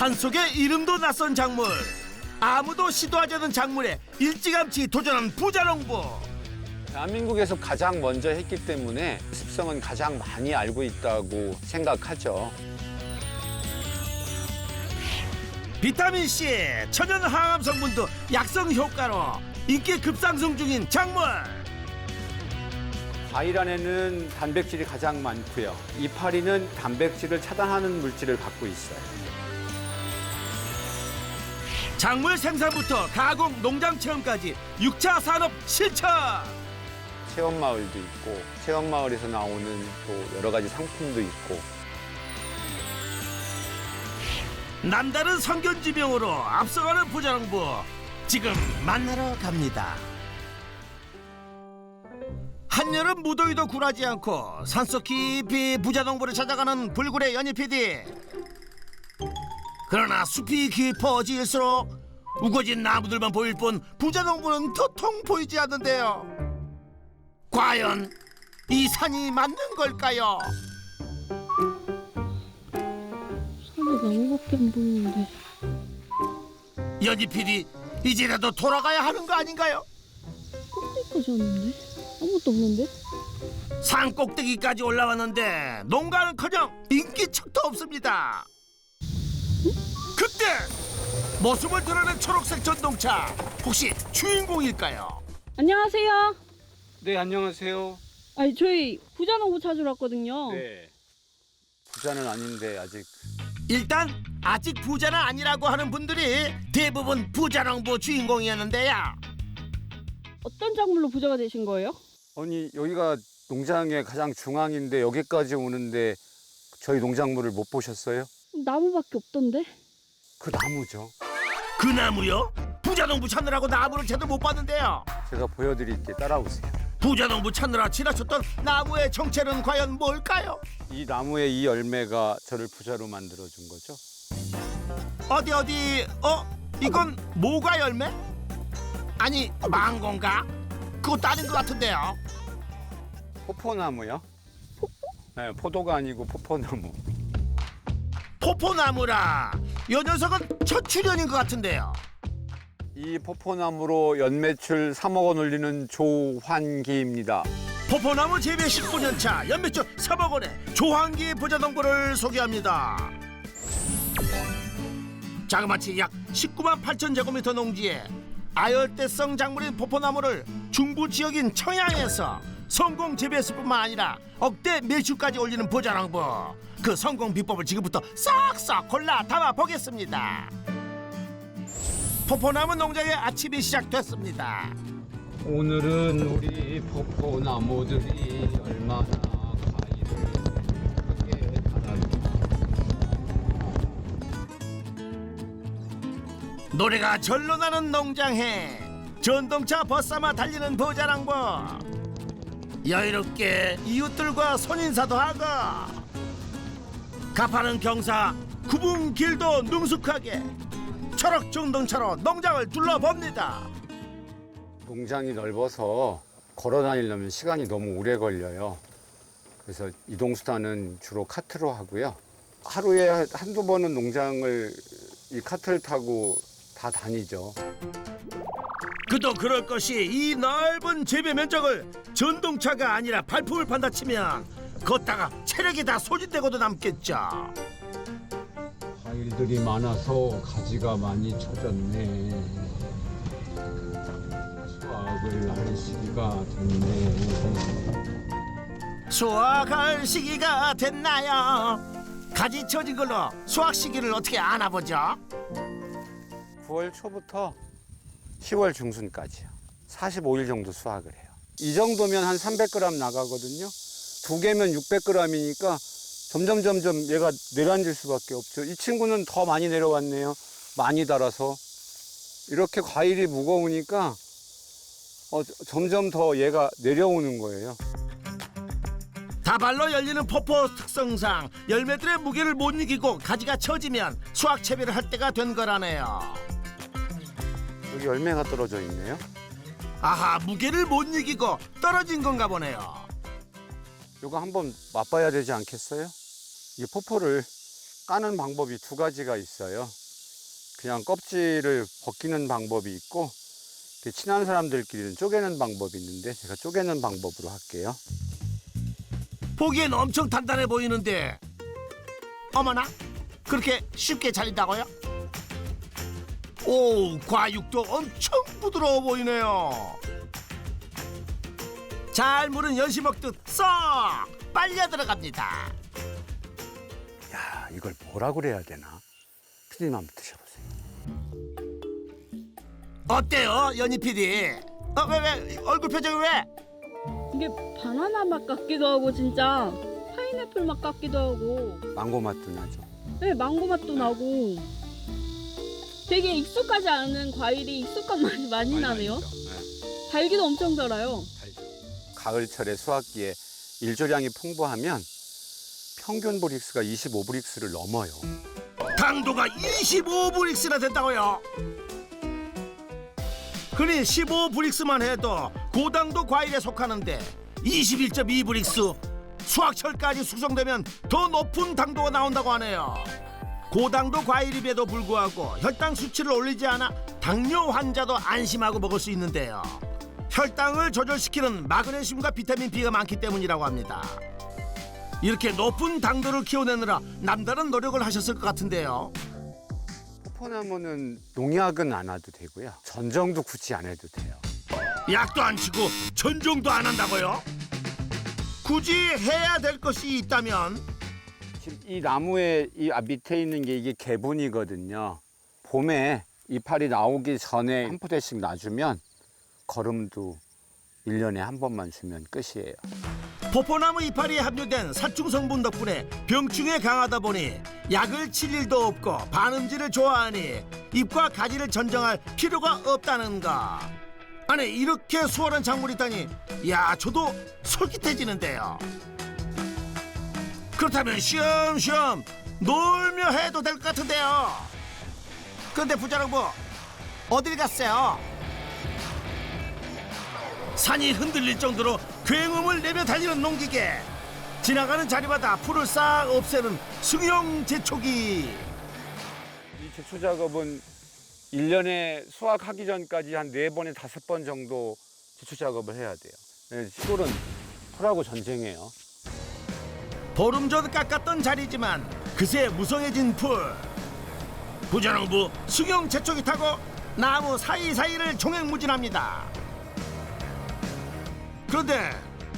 산속에 이름도 낯선 작물, 아무도 시도하지 않은 작물에 일찌감치 도전한 부자농부. 대한민국에서 가장 먼저 했기 때문에 습성은 가장 많이 알고 있다고 생각하죠. 비타민C, 천연 항암 성분도 약성 효과로 인기 급상승 중인 작물. 과일 안에는 단백질이 가장 많고요. 이파리는 단백질을 차단하는 물질을 갖고 있어요. 작물 생산부터 가공, 농장 체험까지 6차 산업 실천. 체험마을도 있고 체험마을에서 나오는 또 여러 가지 상품도 있고 남다른 성견지명으로 앞서가는 부자농부, 지금 만나러 갑니다. 한여름 무더위도 굴하지 않고 산속 깊이 부자농부를 찾아가는 불굴의 연희 PD. 그러나 숲이 깊어질수록 우거진 나무들만 보일 뿐 부자농부는 도통 보이지 않는데요. 과연 이 산이 맞는 걸까요? 산에 나무밖에 안 보이는데. 연희 PD, 이제라도 돌아가야 하는 거 아닌가요? 꼭대기까지 왔는데? 아무것도 없는데? 산 꼭대기까지 올라왔는데 농가는커녕 인기척도 없습니다. 그때 모습을 드러낸 초록색 전동차, 혹시 주인공일까요? 안녕하세요. 네, 안녕하세요. 아니, 저희 부자농부 찾으러 왔거든요. 네. 부자는 아닌데 아직 일단 아직 부자는 아니라고 하는 분들이 대부분 부자농부 주인공이었는데요. 어떤 작물로 부자가 되신 거예요? 아니 여기가 농장의 가장 중앙인데 여기까지 오는데 저희 농작물을 못 보셨어요? 나무밖에 없던데? 그 나무죠. 그 나무요? 부자농부 찾느라고 나무를 제대로 못 봤는데요. 제가 보여드릴게, 따라오세요. 부자농부 찾느라 지나쳤던 나무의 정체는 과연 뭘까요? 이 나무의 이 열매가 저를 부자로 만들어준 거죠. 어디 이건 모가 열매? 아니 망고인가? 그것도 아닌 것 같은데요. 포포나무요? 네, 포도가 아니고 포포나무. 포포나무라. 이 녀석은 첫 출연인 것 같은데요. 이 포포나무로 연매출 3억 원 올리는 조환기입니다. 포포나무 재배 19년차 연매출 3억 원의 조환기 부자농부를 소개합니다. 자그마치 약 19만 8천 제곱미터 농지에 아열대성 작물인 포포나무를 중부 지역인 청양에서 성공 재배했을 뿐만 아니라 억대 매출까지 올리는 부자농부. 그 성공 비법을 지금부터 싹싹 골라 담아 보겠습니다. 포포나무 농장의 아침이 시작됐습니다. 오늘은 우리 포포나무들이 얼마나 과일을 크게 달았나. 노래가 절로 나는 농장해 전동차 벗삼아 달리는 부자농부. 여유롭게 이웃들과 손인사도 하고 가파른 경사, 굽은 길도 능숙하게 초록 전동차로 농장을 둘러봅니다. 농장이 넓어서 걸어 다니려면 시간이 너무 오래 걸려요. 그래서 이동수단은 주로 카트로 하고요. 하루에 한두 번은 농장을 이 카트를 타고 다 다니죠. 그도 그럴 것이 이 넓은 재배 면적을 전동차가 아니라 발품을 판다 치면 걷다가 체력이 다 소진되고도 남겠죠. 과일들이 많아서 가지가 많이 처졌네. 수확을 할 시기가 됐네. 수확할 시기가 됐나요? 가지 처진 걸로 수확 시기를 어떻게 아나 보죠? 9월 초부터 10월 중순까지요. 45일 정도 수확을 해요. 이 정도면 한 300g 나가거든요. 두 개면 600g이니까 점점 얘가 내려앉을 수밖에 없죠. 이 친구는 더 많이 내려왔네요. 많이 달아서. 이렇게 과일이 무거우니까 점점 더 얘가 내려오는 거예요. 다발로 열리는 포포 특성상 열매들의 무게를 못 이기고 가지가 처지면 수확 채비를 할 때가 된 거라네요. 여기 열매가 떨어져 있네요. 아하, 무게를 못 이기고 떨어진 건가 보네요. 이거 한번 맛봐야 되지 않겠어요? 이 포포를 까는 방법이 두 가지가 있어요. 그냥 껍질을 벗기는 방법이 있고 친한 사람들끼리는 쪼개는 방법이 있는데 제가 쪼개는 방법으로 할게요. 보기엔 엄청 단단해 보이는데 어머나 그렇게 쉽게 잘린다고요? 오 과육도 엄청 부드러워 보이네요. 잘 무른 연시 먹듯 쏙 빨려 들어갑니다. 야, 이걸 뭐라 그래야 되나? 피디님 한번 드셔보세요. 어때요 연희 PD? 왜 얼굴 표정이 왜? 이게 바나나 맛 같기도 하고 진짜 파인애플 맛 같기도 하고 망고 맛도 나죠. 네, 망고 맛도 나고 되게 익숙하지 않은 과일이 익숙한 맛이 많이 나네요. 네, 달기도 엄청 달아요. 달죠. 가을철에 수확기에 일조량이 풍부하면 평균 브릭스가 25브릭스를 넘어요. 당도가 25브릭스나 된다고요? 그니 15브릭스만 해도 고당도 과일에 속하는데 21.2브릭스 수확철까지 숙성되면 더 높은 당도가 나온다고 하네요. 고당도 과일임에도 불구하고 혈당 수치를 올리지 않아 당뇨 환자도 안심하고 먹을 수 있는데요. 혈당을 조절시키는 마그네슘과 비타민 B가 많기 때문이라고 합니다. 이렇게 높은 당도를 키워내느라 남다른 노력을 하셨을 것 같은데요. 포포나무는 농약은 안 해도 되고요. 전정도 굳이 안 해도 돼요. 약도 안 치고 전종도 안 한다고요? 굳이 해야 될 것이 있다면 지금 이 나무의 밑에 있는 게 이게 개분이거든요. 봄에 이파리 나오기 전에 한 포대씩 놔주면 거름도 1년에 한 번만 주면 끝이에요. 포포나무 이파리에 함유된 살충 성분 덕분에 병충해 강하다 보니 약을 칠 일도 없고 반음질을 좋아하니 잎과 가지를 전정할 필요가 없다는 거. 아니 이렇게 수월한 작물이 있다니 야 저도 솔깃해지는데요. 그렇다면 쉬엄쉬엄 놀며 해도 될 것 같은데요. 그런데 부자농부 어딜 갔어요? 산이 흔들릴 정도로 굉음을 내며 달리는 농기계. 지나가는 자리마다 풀을 싹 없애는 승용 제초기. 이 제초 작업은 1년에 수확하기 전까지 한 4번에 5번 정도 제초 작업을 해야 돼요. 시골은 풀하고 전쟁이에요. 보름 전 깎았던 자리지만 그새 무성해진 풀. 부자농부 승용 제초기 타고 나무 사이사이를 종횡무진합니다. 그런데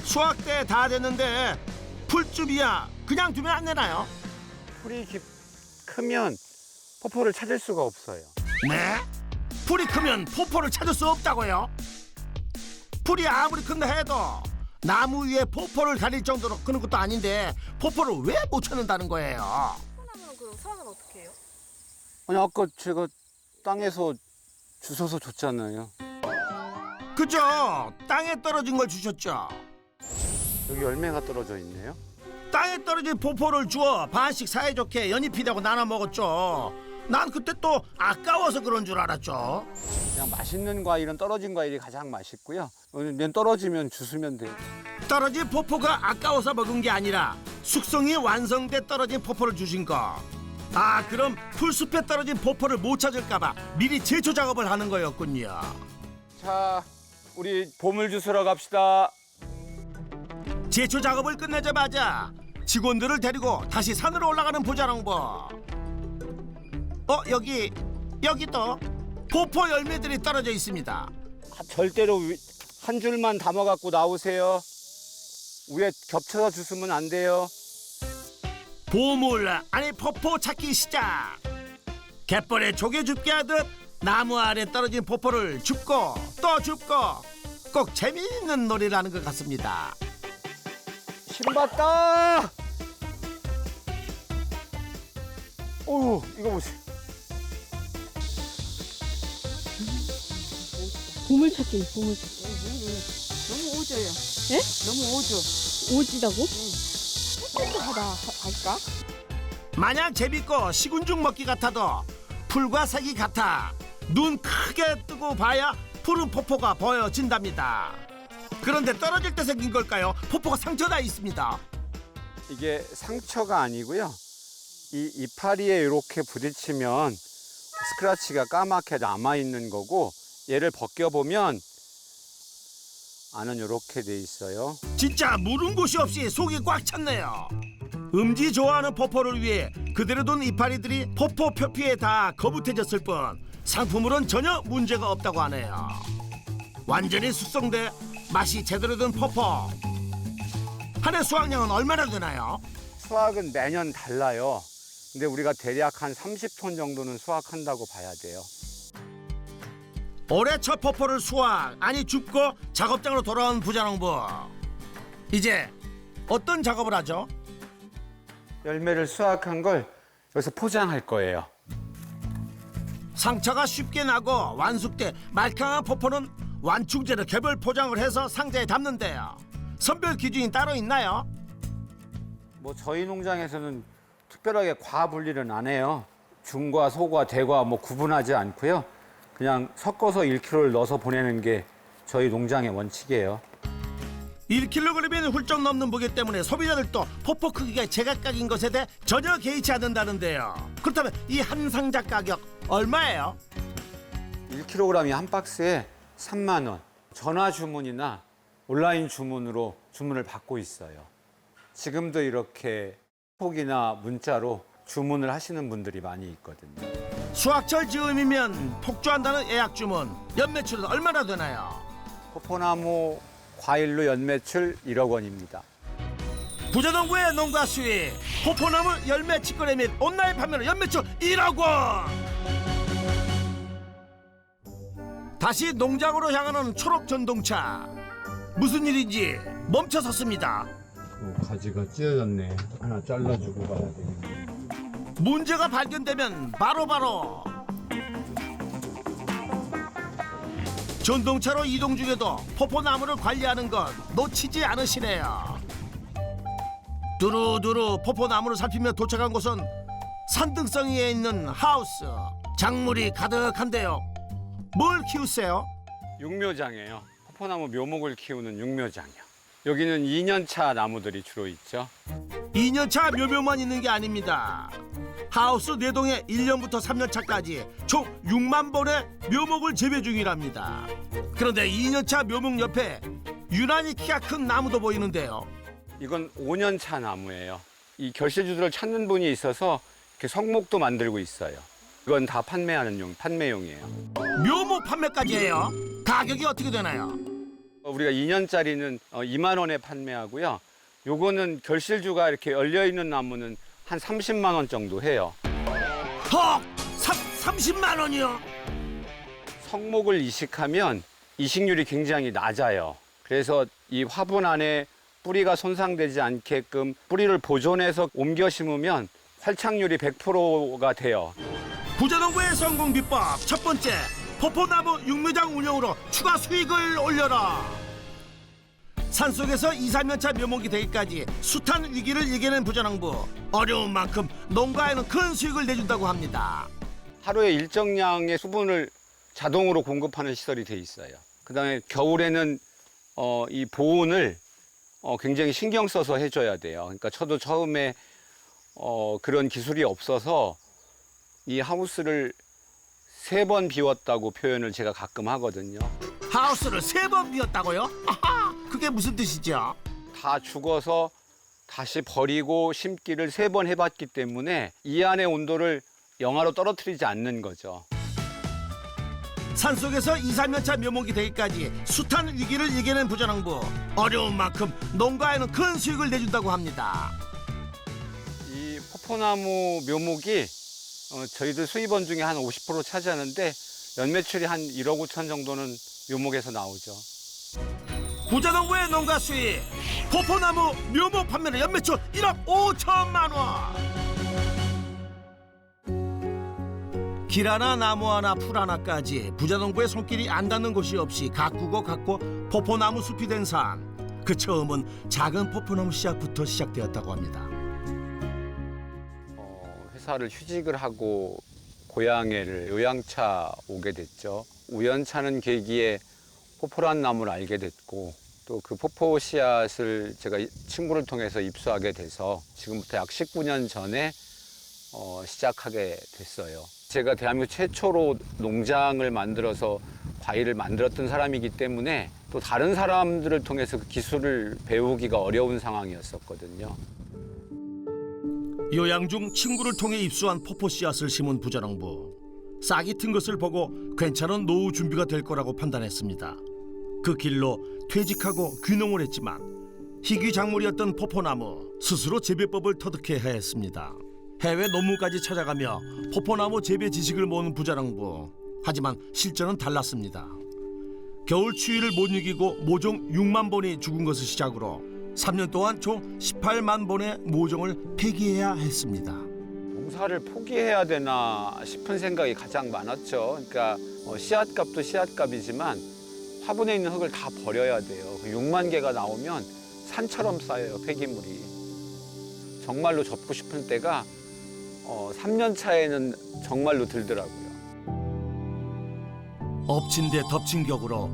수확 때 다 됐는데 풀줍이야 그냥 두면 안 되나요? 풀이 크면 포포를 찾을 수가 없어요. 네? 풀이 크면 포포를 찾을 수 없다고요? 풀이 아무리 큰다 해도 나무 위에 포포를 가릴 정도로 크는 것도 아닌데 포포를 왜 못 찾는다는 거예요? 포포나무는 그럼 수확은 어떻게 해요? 아니 아까 제가 땅에서 주워서 줬잖아요. 그죠? 땅에 떨어진 걸 주셨죠? 여기 열매가 떨어져 있네요. 땅에 떨어진 포포를 주워 반씩 사이좋게 연잎이라고 나눠 먹었죠. 난 그때 또 아까워서 그런 줄 알았죠. 그냥 맛있는 과일은 떨어진 과일이 가장 맛있고요. 맨 떨어지면 주스면 돼요. 떨어진 포포가 아까워서 먹은 게 아니라 숙성이 완성돼 떨어진 포포를 주신 거. 아 그럼 풀숲에 떨어진 포포를 못 찾을까 봐 미리 제초 작업을 하는 거였군요. 자, 우리 보물 주스러 갑시다. 제초 작업을 끝내자마자 직원들을 데리고 다시 산으로 올라가는 부자농부. 여기도 포포 열매들이 떨어져 있습니다. 절대로 한 줄만 담아 갖고 나오세요. 위에 겹쳐서 주스면 안 돼요. 보물 아니 포포 찾기 시작. 갯벌에 조개 줍기 하듯 나무 아래 떨어진 포포를 줍고 또 줍고 꼭 재미있는 놀이를 하는 것 같습니다. 신봤다. 오, 이거 보세요. 보물찾기. 너무 오져요. 예? 너무 오져. 오지다고? 하다 할까? 마냥 재밌고 식은죽 먹기 같아도 풀과 색이 같아 눈 크게 뜨고 봐야 푸른 포포가 보여진답니다. 그런데 떨어질 때 생긴 걸까요? 포포가 상처나 있습니다. 이게 상처가 아니고요. 이 이파리에 이렇게 부딪히면 스크래치가 까맣게 남아있는 거고, 얘를 벗겨보면 안은 이렇게 돼 있어요. 진짜 물은 곳이 없이 속이 꽉 찼네요. 음지 좋아하는 포포를 위해 그대로 둔 이파리들이 포포 표피에 다 거북해졌을 뿐 상품으론 전혀 문제가 없다고 하네요. 완전히 숙성돼 맛이 제대로 든 포포. 한 해 수확량은 얼마나 되나요? 수확은 매년 달라요. 근데 우리가 대략 한 30톤 정도는 수확한다고 봐야 돼요. 올해 첫 포포를 수확 아니 줍고 작업장으로 돌아온 부자농부. 이제 어떤 작업을 하죠? 열매를 수확한 걸 여기서 포장할 거예요. 상처가 쉽게 나고 완숙돼 말캉한 포포는 완충제로 개별 포장을 해서 상자에 담는데요. 선별 기준이 따로 있나요? 뭐 저희 농장에서는 특별하게 과 분리는 안 해요. 중과 소과 대과 뭐 구분하지 않고요. 그냥 섞어서 1kg를 넣어서 보내는 게 저희 농장의 원칙이에요. 1kg이 훌쩍 넘는 무게 때문에 소비자들도 포포 크기가 제각각인 것에 대해 전혀 개의치 않는다는데요. 그렇다면 이 한 상자 가격 얼마예요? 1kg이 한 박스에 3만 원. 전화 주문이나 온라인 주문으로 주문을 받고 있어요. 지금도 이렇게 톡이나 문자로 주문을 하시는 분들이 많이 있거든요. 수확철 즈음이면 폭주한다는 예약 주문. 연매출은 얼마나 되나요? 포포나무 과일로 연매출 1억 원입니다. 부자농부의 농가 수익. 포포나무 열매 직거래 및 온라인 판매로 연매출 1억 원. 다시 농장으로 향하는 초록 전동차. 무슨 일인지 멈춰섰습니다. 가지가 찢어졌네. 하나 잘라주고 가야 되겠네. 문제가 발견되면 바로바로 전동차로 이동 중에도 포포나무를 관리하는 것 놓치지 않으시네요. 두루두루 포포나무를 살피며 도착한 곳은 산등성이에 있는 하우스. 작물이 가득한데요. 뭘 키우세요? 육묘장이에요. 포포나무 묘목을 키우는 육묘장이요. 여기는 2년차 나무들이 주로 있죠. 2년차 묘묘만 있는 게 아닙니다. 하우스 4동에 1년부터 3년차까지 총 6만 본의 묘목을 재배 중이랍니다. 그런데 2년차 묘목 옆에 유난히 키가 큰 나무도 보이는데요. 이건 5년차 나무예요. 이 결실주들을 찾는 분이 있어서 이렇게 성목도 만들고 있어요. 이건 다 판매용이에요. 묘목 판매까지 해요. 가격이 어떻게 되나요? 우리가 2년짜리는 2만 원에 판매하고요. 요거는 결실주가 이렇게 열려있는 나무는 한 30만 원 정도 해요. 헉! 30만 원이요? 성목을 이식하면 이식률이 굉장히 낮아요. 그래서 이 화분 안에 뿌리가 손상되지 않게끔 뿌리를 보존해서 옮겨 심으면 활착률이 100%가 돼요. 부자농부의 성공 비법 첫 번째, 포포나무 육묘장 운영으로 추가 수익을 올려라. 산속에서 2, 3년차 묘목이 되기까지 숱한 위기를 이겨낸 부자농부. 어려운 만큼 농가에는 큰 수익을 내준다고 합니다. 하루에 일정량의 수분을 자동으로 공급하는 시설이 돼 있어요. 그다음에 겨울에는 이 보온을 굉장히 신경 써서 해줘야 돼요. 그러니까 저도 처음에 그런 기술이 없어서 이 하우스를 3번 비웠다고 표현을 제가 가끔 하거든요. 하우스를 3번 비웠다고요? 아하, 그게 무슨 뜻이죠? 다 죽어서 다시 버리고 심기를 3번 해봤기 때문에 이 안의 온도를 영하로 떨어뜨리지 않는 거죠. 산속에서 2, 3년차 묘목이 되기까지 숱한 위기를 이겨낸 부자농부. 어려운 만큼 농가에는 큰 수익을 내준다고 합니다. 이 포포나무 묘목이 저희들 수입원 중에 한 50% 차지하는데 연매출이 한 1억 5천 정도는 묘목에서 나오죠. 부자농부의 농가 수익. 포포나무 묘목 판매로 연매출 1억 5천만 원. 길 하나 나무 하나 풀 하나까지 부자농부의 손길이 안 닿는 곳이 없이 가꾸고 포포나무 숲이 된 산. 그 처음은 작은 포포나무 씨앗부터 시작되었다고 합니다. 회사를 휴직을 하고 고향에를 요양차 오게 됐죠. 우연찮은 계기에 포포란 나무를 알게 됐고 또 그 포포 씨앗을 제가 친구를 통해서 입수하게 돼서 지금부터 약 19년 전에 시작하게 됐어요. 제가 대한민국 최초로 농장을 만들어서 과일을 만들었던 사람이기 때문에 또 다른 사람들을 통해서 그 기술을 배우기가 어려운 상황이었었거든요. 요양 중 친구를 통해 입수한 포포 씨앗을 심은 부자농부. 싹이 튼 것을 보고 괜찮은 노후 준비가 될 거라고 판단했습니다. 그 길로 퇴직하고 귀농을 했지만 희귀 작물이었던 포포나무 스스로 재배법을 터득해야 했습니다. 해외 논문까지 찾아가며 포포나무 재배 지식을 모은 부자농부. 하지만 실전은 달랐습니다. 겨울 추위를 못 이기고 모종 6만 본이 죽은 것을 시작으로 3년 동안 총 18만 본의 모종을 폐기해야 했습니다. 농사를 포기해야 되나 싶은 생각이 가장 많았죠. 그러니까 씨앗값도 씨앗값이지만 화분에 있는 흙을 다 버려야 돼요. 6만 개가 나오면 산처럼 쌓여요, 폐기물이. 정말로 접고 싶은 때가 3년 차에는 정말로 들더라고요. 엎친 데 덮친 격으로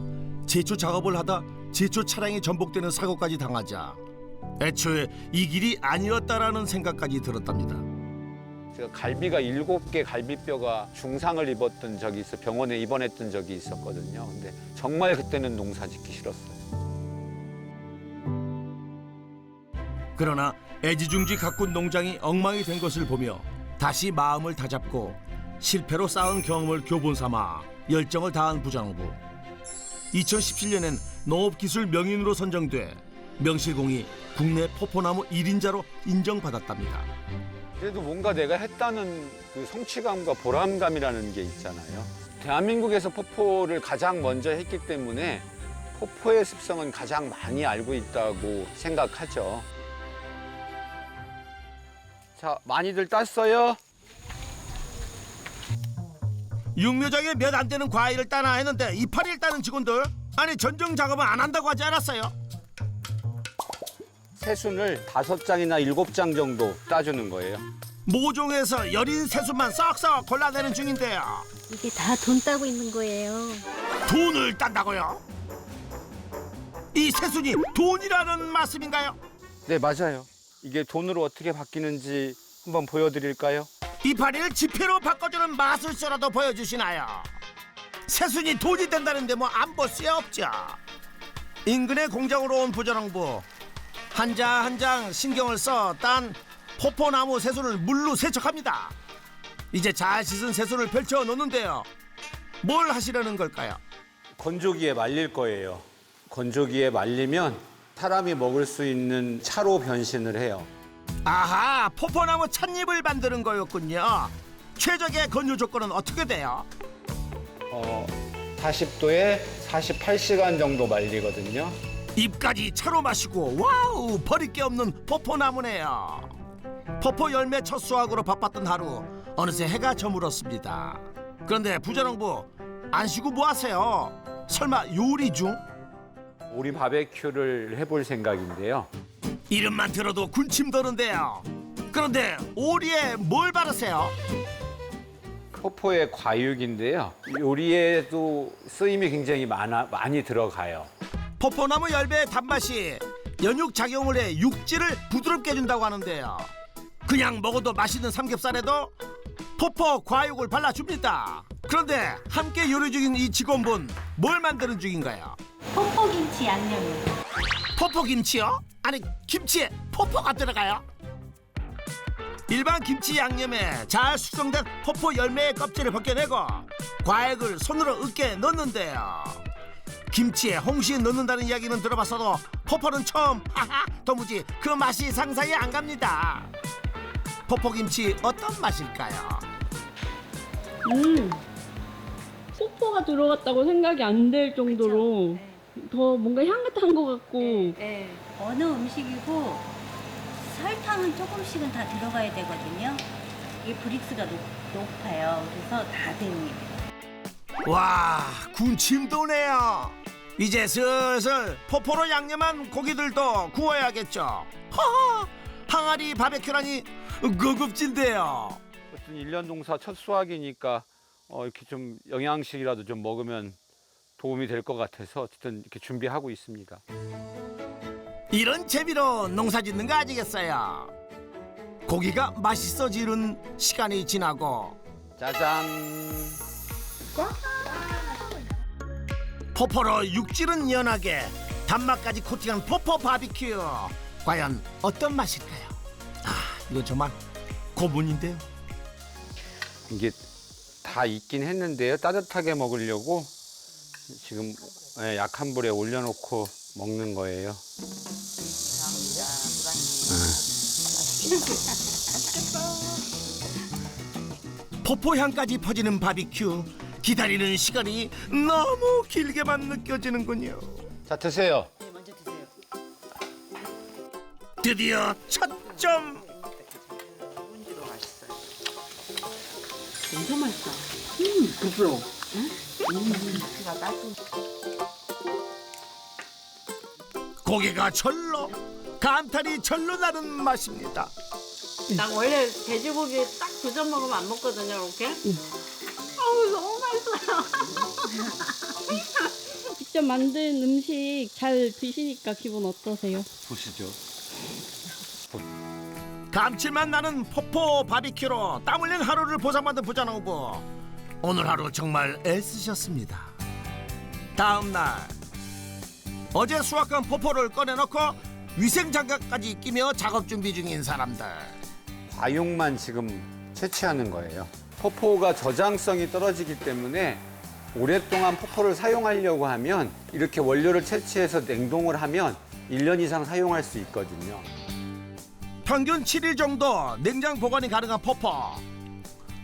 제초 작업을 하다 제초 차량이 전복되는 사고까지 당하자 애초에 이 길이 아니었다라는 생각까지 들었답니다. 제가 갈비가 7개 갈비뼈가 중상을 입었던 적이 있어 병원에 입원했던 적이 있었거든요. 근데 정말 그때는 농사 짓기 싫었어요. 그러나 애지중지 가꾼 농장이 엉망이 된 것을 보며 다시 마음을 다잡고 실패로 쌓은 경험을 교본 삼아 열정을 다한 부자농부. 2017년엔 농업기술 명인으로 선정돼 명실공히 국내 포포나무 1인자로 인정받았답니다. 그래도 뭔가 내가 했다는 그 성취감과 보람감이라는 게 있잖아요. 대한민국에서 포포를 가장 먼저 했기 때문에 포포의 습성은 가장 많이 알고 있다고 생각하죠. 자, 많이들 땄어요? 육묘장에 몇 안 되는 과일을 따나 했는데 이파리를 따는 직원들 아니 전정 작업은 안 한다고 하지 않았어요? 새순을 5장이나 7장 정도 따주는 거예요. 모종에서 여린 새순만 싹싹 골라내는 중인데요. 이게 다 돈 따고 있는 거예요. 돈을 딴다고요? 이 새순이 돈이라는 말씀인가요? 네, 맞아요. 이게 돈으로 어떻게 바뀌는지 한번 보여드릴까요? 이파리를 지폐로 바꿔주는 마술쇼라도 보여주시나요? 새순이 돈이 된다는데 뭐 안 볼 수 없죠. 인근의 공장으로 온 부자농부. 한 장 한 장 신경을 써 딴 포포나무 새순을 물로 세척합니다. 이제 잘 씻은 새순을 펼쳐 놓는데요. 뭘 하시려는 걸까요? 건조기에 말릴 거예요. 건조기에 말리면 사람이 먹을 수 있는 차로 변신을 해요. 아하, 포포나무 찻잎을 만드는 거였군요. 최적의 건조 조건은 어떻게 돼요? 40도에 48시간 정도 말리거든요. 잎까지 차로 마시고 와우, 버릴 게 없는 포포나무네요. 포포 열매 첫 수확으로 바빴던 하루, 어느새 해가 저물었습니다. 그런데 부자농부, 안 쉬고 뭐 하세요? 설마 요리 중? 오리 바베큐를 해볼 생각인데요. 이름만 들어도 군침 도는데요. 그런데 오리에 뭘 바르세요? 포포의 과육인데요. 요리에도 쓰임이 굉장히 많이 들어가요. 포포나무 열매의 단맛이 연육 작용을 해 육질을 부드럽게 해준다고 하는데요. 그냥 먹어도 맛있는 삼겹살에도 포포 과육을 발라줍니다. 그런데 함께 요리 중인 이 직원분, 뭘 만드는 중인가요? 퍽퍽김치 양념이요. 포포김치요? 아니, 김치에 포포가 들어가요? 일반 김치 양념에 잘 숙성된 포포 열매의 껍질을 벗겨내고 과액을 손으로 으깨 넣는데요. 김치에 홍시 넣는다는 이야기는 들어봤어도 포포는 처음. 하하, 도무지 그 맛이 상상이 안 갑니다. 포포김치 어떤 맛일까요? 포포가 들어갔다고 생각이 안 될 정도로 더 뭔가 향긋한 것 같고. 네. 어느 음식이고 설탕은 조금씩은 다 들어가야 되거든요. 이게 브릭스가 높아요. 그래서 다 됩니다. 와, 군침 도네요. 이제 슬슬 포포로 양념한 고기들도 구워야겠죠. 허허, 항아리 바베큐라니 고급진데요. 어쨌든 1년 농사 첫 수확이니까 이렇게 좀 영양식이라도 좀 먹으면 도움이 될 것 같아서 어쨌든 이렇게 준비하고 있습니다. 이런 재미로 농사 짓는 거 아니겠어요? 고기가 맛있어지는 시간이 지나고 짜잔. 포포로 육질은 연하게 단맛까지 코팅한 포포 바비큐. 과연 어떤 맛일까요? 이거 정말 고문인데요. 이게 다 익긴 했는데요. 따뜻하게 먹으려고 지금 약한 불에 올려놓고 먹는 거예요. 포포 향까지 퍼지는 바비큐. 기다리는 시간이 너무 길게만 느껴지는군요. 자, 드세요. 드디어 첫 점. 엄청 맛있다. 부드러워. 고기가 절로 감탄이 절로 나는 맛입니다. 난 원래 돼지고기 딱 두 점 먹으면 안 먹거든요, 이렇게. 아우, 너무 맛있어요. 직접 만든 음식 잘 드시니까 기분 어떠세요? 보시죠. 감칠맛 나는 포포 바비큐로 땀 흘린 하루를 보상받은 부자농부. 오늘 하루 정말 애쓰셨습니다. 다음 날 어제 수확한 포포를 꺼내놓고 위생장갑까지 끼며 작업 준비 중인 사람들. 과육만 지금 채취하는 거예요. 포포가 저장성이 떨어지기 때문에 오랫동안 포포를 사용하려고 하면 이렇게 원료를 채취해서 냉동을 하면 1년 이상 사용할 수 있거든요. 평균 7일 정도 냉장 보관이 가능한 포포.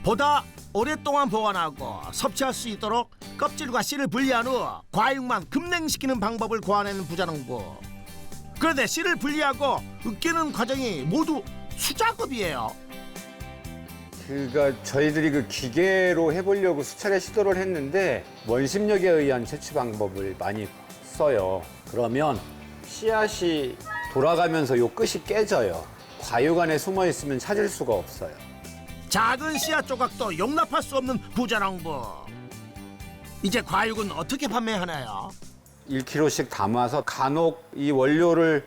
보다 오랫동안 보관하고 섭취할 수 있도록 껍질과 씨를 분리한 후 과육만 급냉시키는 방법을 고안하는 부자농부. 그런데 씨를 분리하고 으깨는 과정이 모두 수작업이에요. 그러니까 저희들이 그 기계로 해보려고 수차례 시도를 했는데 원심력에 의한 채취 방법을 많이 써요. 그러면 씨앗이 돌아가면서 요 끝이 깨져요. 과육 안에 숨어 있으면 찾을 수가 없어요. 작은 씨앗 조각도 용납할 수 없는 부자농부. 이제 과육은 어떻게 판매하나요? 1kg씩 담아서 간혹 이 원료를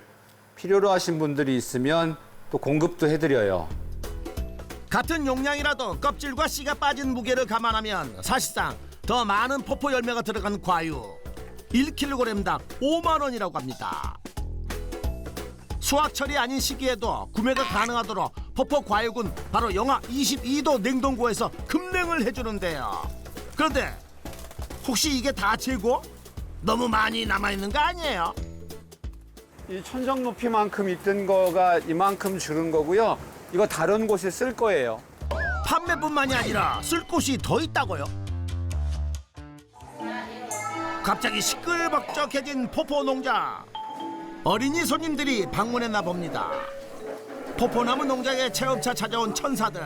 필요로 하신 분들이 있으면 또 공급도 해드려요. 같은 용량이라도 껍질과 씨가 빠진 무게를 감안하면 사실상 더 많은 포포 열매가 들어간 과육 1kg당 5만 원이라고 합니다. 수확철이 아닌 시기에도 구매가 가능하도록 포포 과육은 바로 영하 22도 냉동고에서 급냉을 해주는데요. 그런데 혹시 이게 다 재고? 너무 많이 남아있는 거 아니에요? 이 천정 높이만큼 있던 거가 이만큼 줄은 거고요. 이거 다른 곳에 쓸 거예요. 판매뿐만이 아니라 쓸 곳이 더 있다고요? 갑자기 시끌벅적해진 포포 농장. 어린이 손님들이 방문했나 봅니다. 포포나무 농장에 체험차 찾아온 천사들.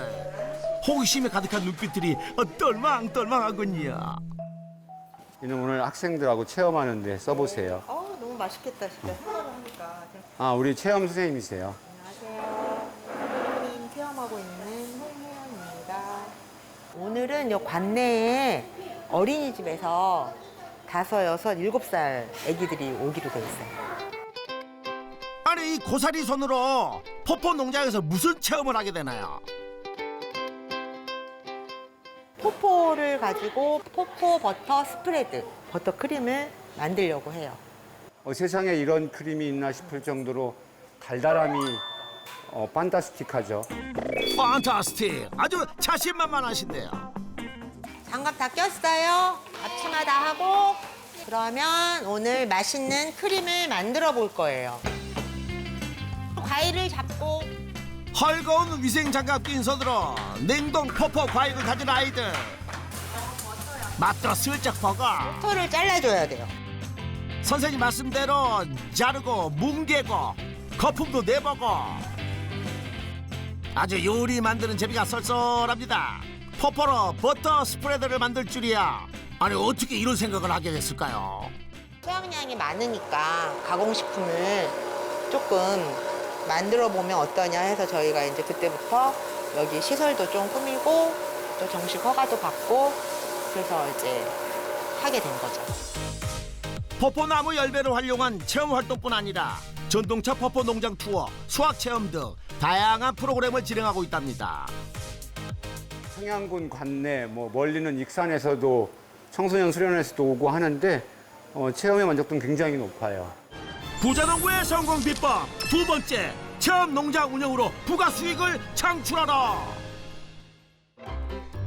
호기심에 가득한 눈빛들이 똘망똘망하군요. 이는 오늘 학생들하고 체험하는데 써보세요. 너무 맛있겠다, 진짜. 생각을 하니까. 아, 우리 체험 선생님이세요. 안녕하세요. 선생님 체험하고 있는 홍혜연입니다. 오늘은 요 관내에 어린이집에서 5, 6, 7살 아기들이 오기로 돼 있어요. 아니 이 고사리 손으로 포포 농장에서 무슨 체험을 하게 되나요? 포포를 가지고 포포 버터 스프레드, 버터 크림을 만들려고 해요. 세상에 이런 크림이 있나 싶을 정도로 달달함이 판타스틱하죠. 판타스틱. 아주 자신만만하신데요. 장갑 다 꼈어요. 앞치마 다 하고 그러면 오늘 맛있는 크림을 만들어 볼 거예요. 과일을 잡고 헐거운 위생장갑 낀 손으로 냉동 포포 과육을 가진 아이들. 맛도 슬쩍 보고 토를 잘라줘야 돼요. 선생님 말씀대로 자르고 뭉개고 거품도 내보고 아주 요리 만드는 재미가 쏠쏠합니다. 포포로 버터 스프레드를 만들 줄이야. 아니 어떻게 이런 생각을 하게 됐을까요? 수확량이 많으니까 가공식품을 조금 만들어 보면 어떠냐 해서 저희가 이제 그때부터 여기 시설도 좀 꾸미고 또 정식 허가도 받고 그래서 이제 하게 된 거죠. 포포나무 열매를 활용한 체험 활동뿐 아니라 전동차 포포 농장 투어, 수학 체험 등 다양한 프로그램을 진행하고 있답니다. 청양군 관내, 멀리는 익산에서도 청소년 수련회에서도 오고 하는데 체험의 만족도는 굉장히 높아요. 부자농부의 성공 비법 두 번째, 체험 농장 운영으로 부가 수익을 창출하라.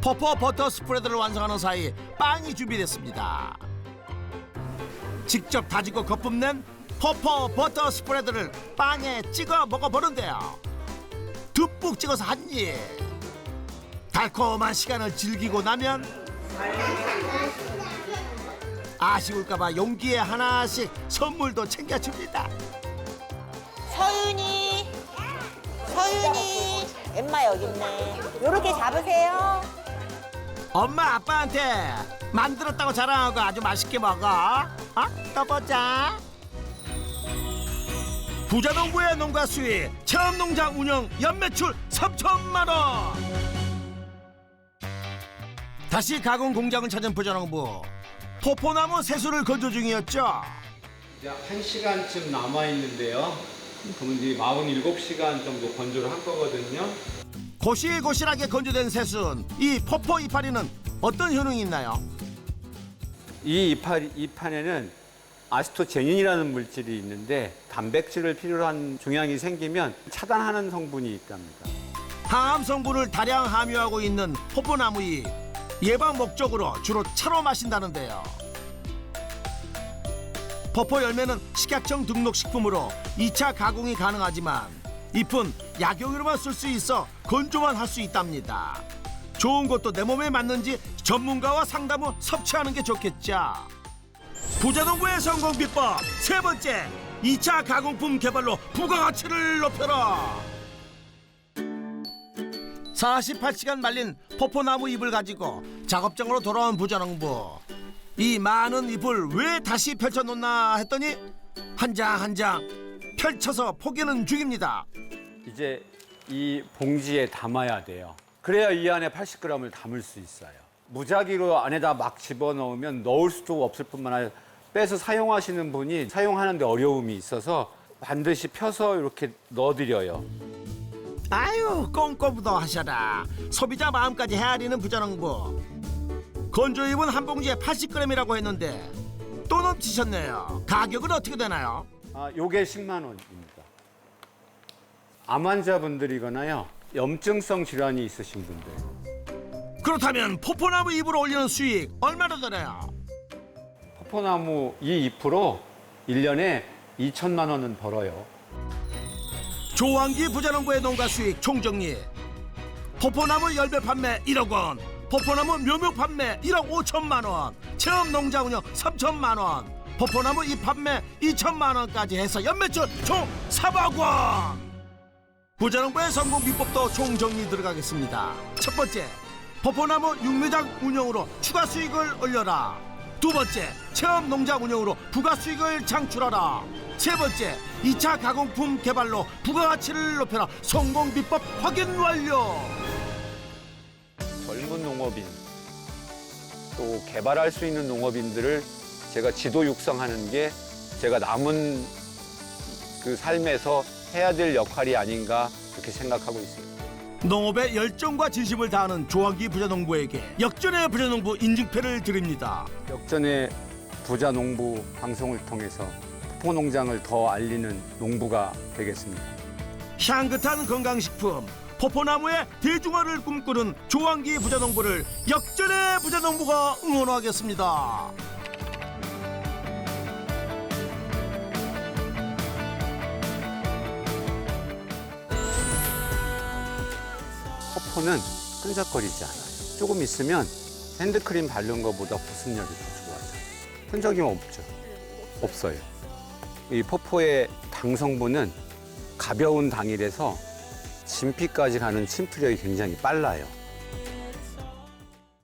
퍼퍼 버터 스프레드를 완성하는 사이 빵이 준비됐습니다. 직접 다지고 거품 낸 퍼퍼 버터 스프레드를 빵에 찍어 먹어보는데요. 듬뿍 찍어서 한 입. 달콤한 시간을 즐기고 나면 아쉬울까봐 용기에 하나씩 선물도 챙겨줍니다. 서윤이, 엠마 여기 있네. 요렇게 잡으세요. 엄마 아빠한테 만들었다고 자랑하고 아주 맛있게 먹어. 또 보자. 부자농부의 농가 수익, 체험농장 운영 연매출 3천만 원. 다시 가공 공장을 찾은 부자농부. 포포나무 세수를 건조 중이었죠. 이제 1시간쯤 남아있는데요. 그럼 이제 47시간 정도 건조를 한 거거든요. 고실고실하게 건조된 새순, 이 포포 이파리는 어떤 효능이 있나요? 이 이판에는 아시토제닌이라는 물질이 있는데 단백질을 필요로 한 종양이 생기면 차단하는 성분이 있답니다. 항암 성분을 다량 함유하고 있는 포포나무잎, 예방 목적으로 주로 차로 마신다는데요. 포포 열매는 식약청 등록 식품으로 2차 가공이 가능하지만 잎은 약용으로만 쓸 수 있어 건조만 할 수 있답니다. 좋은 것도 내 몸에 맞는지 전문가와 상담 후 섭취하는 게 좋겠죠. 부자농부의 성공 비법 세 번째, 2차 가공품 개발로 부가가치를 높여라. 48시간 말린 포포나무 잎을 가지고 작업장으로 돌아온 부자농부. 이 많은 잎을 왜 다시 펼쳐놓나 했더니 한 장 한 장 펼쳐서 포개는 중입니다. 이제 이 봉지에 담아야 돼요. 그래야 이 안에 80g을 담을 수 있어요. 무작위로 안에다 막 집어넣으면 넣을 수도 없을 뿐만 아니라 빼서 사용하시는 분이 사용하는데 어려움이 있어서 반드시 펴서 이렇게 넣어드려요. 아유, 꼼꼼도 하셔라. 소비자 마음까지 헤아리는 부자농부. 건조잎은 한 봉지에 80g이라고 했는데 또 넘치셨네요. 가격은 어떻게 되나요? 요게 10만 원입니다. 암 환자분들이거나요, 염증성 질환이 있으신 분들. 그렇다면 포포나무 잎으로 올리는 수익 얼마나 되나요? 포포나무 이 잎으로 1년에 2천만 원은 벌어요. 조항기 부자농부의 농가 수익 총정리. 포포나무 열매 판매 1억 원, 포포나무 묘목 판매 1억 5천만 원, 체험 농장 운영 3천만 원, 포포나무 잎 판매 2천만 원까지 해서 연매출 총 3억 원. 부자농부의 성공 비법도 총정리 들어가겠습니다. 첫 번째, 포포나무 육묘장 운영으로 추가 수익을 올려라. 두 번째, 체험 농장 운영으로 부가 수익을 창출하라. 세 번째, 2차 가공품 개발로 부가가치를 높여라. 성공 비법 확인 완료. 젊은 농업인, 또 개발할 수 있는 농업인들을 제가 지도 육성하는 게 제가 남은 그 삶에서 해야 될 역할이 아닌가 그렇게 생각하고 있습니다. 농업에 열정과 진심을 다하는 조항기 부자농부에게 역전의 부자농부 인증패를 드립니다. 역전의 부자농부 방송을 통해서 포포농장을 더 알리는 농부가 되겠습니다. 향긋한 건강식품 포포나무의 대중화를 꿈꾸는 조항기 부자농부를 역전의 부자농부가 응원하겠습니다. 포포는 끈적거리지 않아요. 조금 있으면 핸드크림 바른 것보다 보습력이 더 좋아져요. 흔적이 없죠? 없어요. 이 포포의 당 성분은 가벼운 당이라서 진피까지 가는 침투력이 굉장히 빨라요.